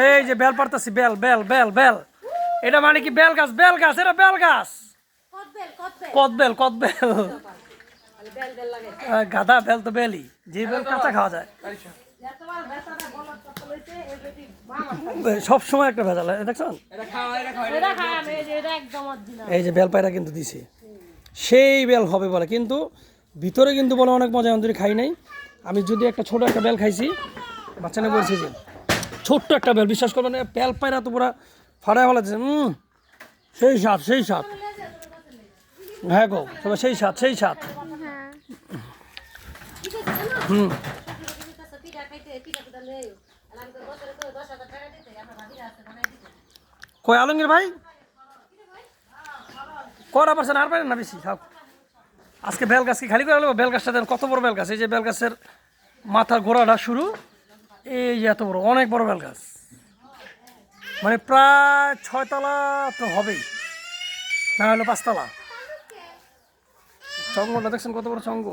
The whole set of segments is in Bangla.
এই যে বেল পারতাছি, বেল বেল বেল বেল, এটা মানে কি বেল গাছ, বেল গাছ, এটা বেল গাছ, কদবেল কদবেল, গাদা বেল তো বেলই, যে বেল কাঁচা খাওয়া যায়। সব সময় একটা ভেজাল, দেখছেন? এই যে বেল পায়রা কিন্তু দিছে, সেই বেল হবে বলে, কিন্তু ভিতরে কিন্তু বলে অনেক মজা, অন্তরে খাই নাই আমি। যদি একটা ছোট একটা বেল খাইছি, বাচ্চারা বলছে যে ছোট্ট একটা বেল, বিশ্বাস করবেন বেল পায়রা তো পুরা ফাড়ায় ফেলা দিচ্ছে। সেই স্বাদ, সেই স্বাদ, হ্যাঁ গো তবে সেই স্বাদ, সেই স্বাদ। কই আলমগীর ভাই করা পারছেন, আর পারেন না বেশি থাক। আজকে বেল গাছ কি খালি করে আলো? বেল গাছটা দেন, কত বড় বেল গাছ, এই যে বেল গাছের মাথার গোড়াটা শুরু, এই যে এত বড়, অনেক বড় বেল গাছ, মানে প্রায় 6 তলা তো হবেই, না হলো 5 তলা। চঙ্গটা দেখছেন কত বড় চঙ্গ?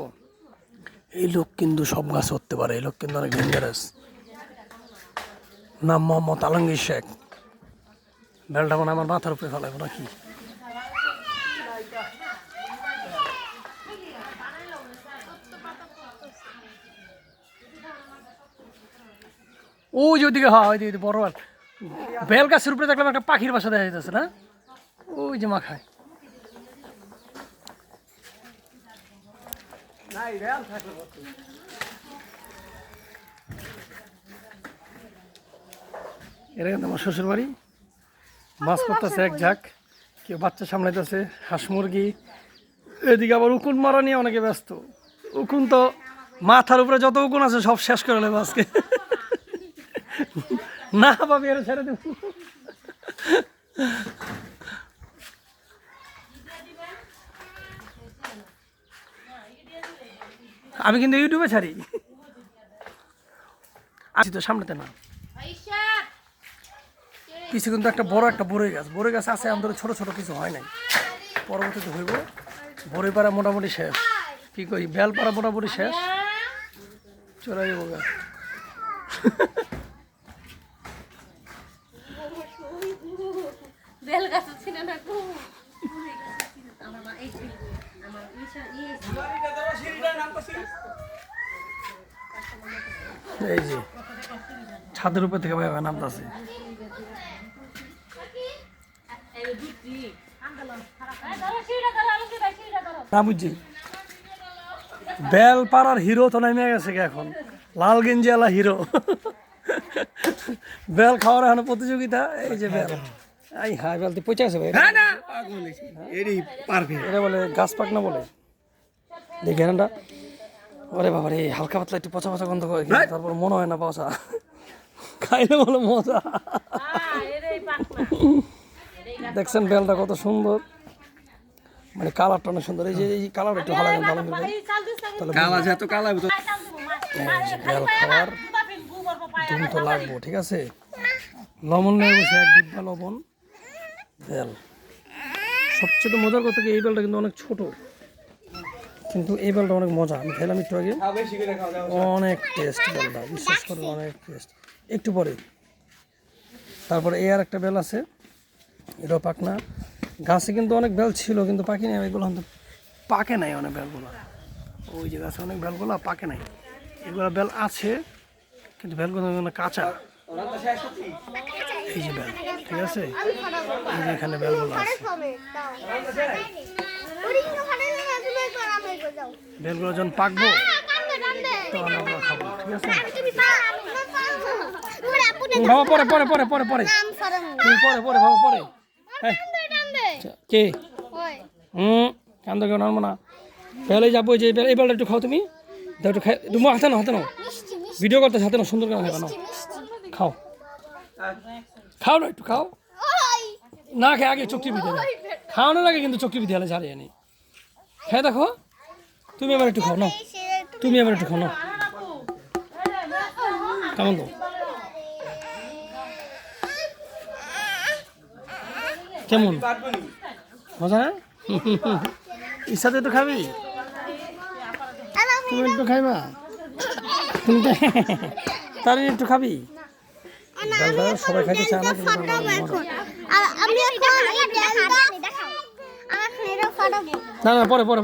এই লোক কিন্তু সব গাছ উঠতে পারে, এই লোক কিন্তু অনেক ডেঞ্জারাস। নাম মোহাম্মদ আলমগীর শেখ। বেলটা মানে আমার মাথার উপরে ফেলাবো নাকি? ওই যে ওইদিকে, হ্যাঁ ওইদিকে বড় বেল গাছের উপরে দেখলাম একটা পাখির বাসা দেখা যাচ্ছে না, ওই যে মাখায়। এরা কিন্তু আমার শ্বশুর বাড়ি, মাছ করতেছে এক ঝাঁক, কেউ বাচ্চা সামলাইতেছে, হাঁস মুরগি। এদিকে আবার উকুন মারা নিয়ে অনেকে ব্যস্ত। উকুন তো মাথার উপরে যত উকুন আছে সব শেষ করে নেবো আজকে, না পাবি এরা ছেড়ে দেব। আমি কিন্তু ইউটিউবে ছাড়ি, আসি তো সামনেতে না। কিছু কিন্তু একটা বড় একটা বড়ই গাছ, বড়ই গাছ আছে আমাদের, ছোট ছোট কিছু হয় নাই, পরবর্তীতে হইব। বড়ই পাড়া মোটামুটি শেষ, কি করি বেল পাড়া মোটামুটি শেষ, চলে যাবো গাছ। এই যে ছাদের উপর থেকে ভাই নামতেছে, না বুঝছি বেল পাড়ার হিরো তো নেমে গেছে এখন, লাল গেঞ্জি আলা হিরো। বেল খাওয়ার এখন প্রতিযোগিতা, এই যে বেল, এই হাই বেল পচে আছে ভাই, এটা বলে গাছ পাক না বলে, দেখি এখানটা। ওরে বাবা রে, হালকা পাতলা একটু পচা পচা গন্ধ করে, তারপর মনে হয় না পচা, খাইলে বলে মজা। দেখছেন বেলটা কত সুন্দর, মানে কালারটা অনেক সুন্দর, এই যে এই কালার একটু ভালো লাগে, ভালো লাগে বেল খাওয়ার ধুম তো লাগবো, ঠিক আছে। লবণ নিয়ে বসে, 1 ডিব্বা লবণ, বেল। সবচেয়ে মজার কথা কি, এই বেলটা কিন্তু অনেক ছোট, কিন্তু এই বেলটা অনেক মজা, আমি খেলাম একটু আগে, অনেক টেস্ট বেলটা, বিশ্বাস করে অনেক টেস্ট। একটু পরে তারপরে এই আর একটা বেল আছে, এটাও পাকনা। গাছে কিন্তু অনেক বেল ছিল কিন্তু পাকি নাই, এগুলো কিন্তু পাকে নাই অনেক বেলগুলো, ওই যে গাছে অনেক বেলগুলো পাকে নাই, এগুলো বেল আছে কিন্তু বেলগুলো কাঁচা। এই যে বেল, ঠিক আছে, এই যে এখানে বেলগুলো আছে, বেলগুলো যখন পাকবো তখন আমরা খাবো, ঠিক আছে। বাবা পরে পরে পরে পরে পরে তুমি পরে পরে বাবা পরে, কে কান্দ কেউ নামবো না, বেলে যাবো, যে এই বেলটা একটু খাও তুমি, একটু খাই, তুমি হাতে নাও, হাতে নাও, ভিডিও করতে হাতে নাও, সুন্দর করে খাবে নাও, খাও খাও না, একটু খাও না, খেয়ে আগে চোখটি বিধে খাওয়ানো লাগে, কিন্তু চোখটি বিধে হলে ঝাড়িয়ে নি, হ্যাঁ দেখো তুমি আবার একটু খাও নাও, তুমি আবার একটু খাও নাও, কেমন তো কেমন মজা না? ইচ্ছাতে একটু খাবি, তুমি একটু খাইবা। তুমি তার একটু খাবি ডালটা সবাই খাইতে চায় না কিন্তু আমি এখন এই ডালটা আমার ফ্রেন্ডও ফাটাবো না পরে